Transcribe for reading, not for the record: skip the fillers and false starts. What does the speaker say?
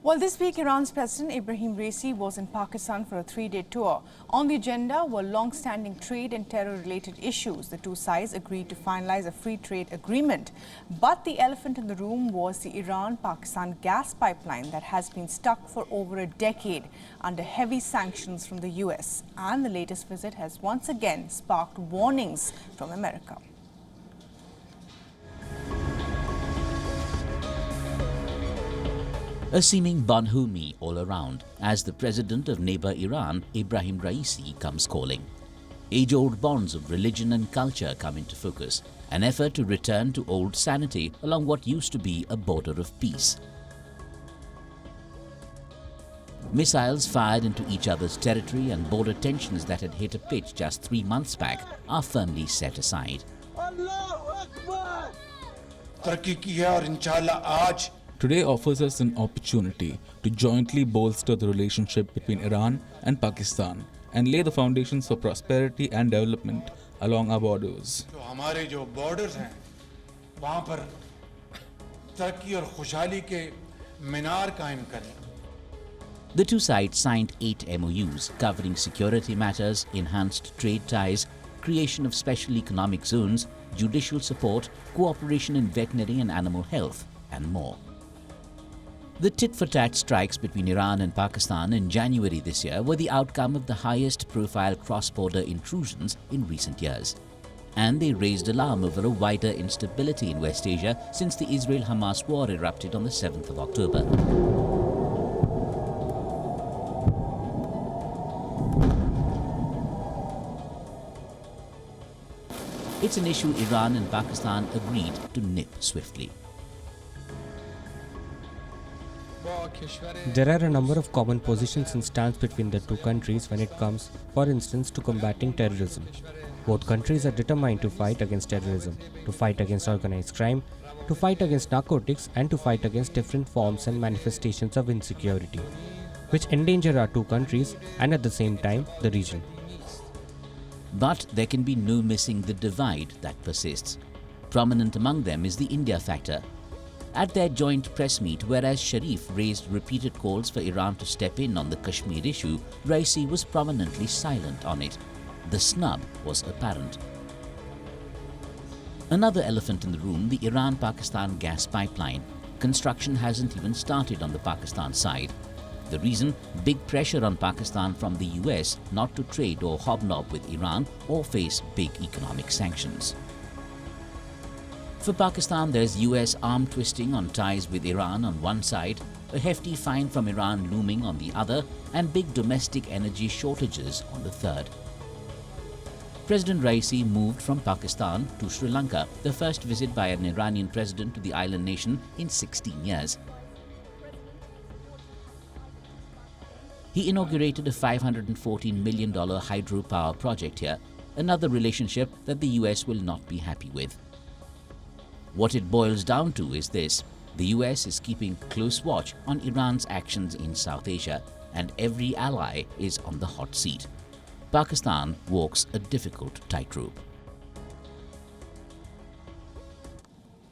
Well, this week, Iran's President Ebrahim Raisi was in Pakistan for a three-day tour. On the agenda were long-standing trade and terror-related issues. The two sides agreed to finalize a free trade agreement. But the elephant in the room was the Iran-Pakistan gas pipeline that has been stuck for over a decade under heavy sanctions from the US. And the latest visit has once again sparked warnings from America. A seeming bonhomie all around as the president of neighbor Iran, Ebrahim Raisi, comes calling. Age-old bonds of religion and culture come into focus, an effort to return to old sanity along what used to be a border of peace. Missiles fired into each other's territory and border tensions that had hit a pitch just 3 months back are firmly set aside. Today offers us an opportunity to jointly bolster the relationship between Iran and Pakistan and lay the foundations for prosperity and development along our borders. The two sides signed 8 MOUs covering security matters, enhanced trade ties, creation of special economic zones, judicial support, cooperation in veterinary and animal health, and more. The tit-for-tat strikes between Iran and Pakistan in January this year were the outcome of the highest-profile cross-border intrusions in recent years. And they raised alarm over a wider instability in West Asia since the Israel-Hamas war erupted on the 7th of October. It's an issue Iran and Pakistan agreed to nip swiftly. There are a number of common positions and stands between the two countries when it comes, for instance, to combating terrorism. Both countries are determined to fight against terrorism, to fight against organized crime, to fight against narcotics, and to fight against different forms and manifestations of insecurity, which endanger our two countries and at the same time the region. But there can be no missing the divide that persists. Prominent among them is the India factor. At their joint press meet, whereas Sharif raised repeated calls for Iran to step in on the Kashmir issue, Raisi was prominently silent on it. The snub was apparent. Another elephant in the room, the Iran-Pakistan gas pipeline. Construction hasn't even started on the Pakistan side. The reason? Big pressure on Pakistan from the US not to trade or hobnob with Iran or face big economic sanctions. For Pakistan, there's US arm twisting on ties with Iran on one side, a hefty fine from Iran looming on the other, and big domestic energy shortages on the third. President Raisi moved from Pakistan to Sri Lanka, the first visit by an Iranian president to the island nation in 16 years. He inaugurated a $514 million hydropower project here, another relationship that the US will not be happy with. What it boils down to is this: the US is keeping close watch on Iran's actions in South Asia, and every ally is on the hot seat. Pakistan walks a difficult tightrope.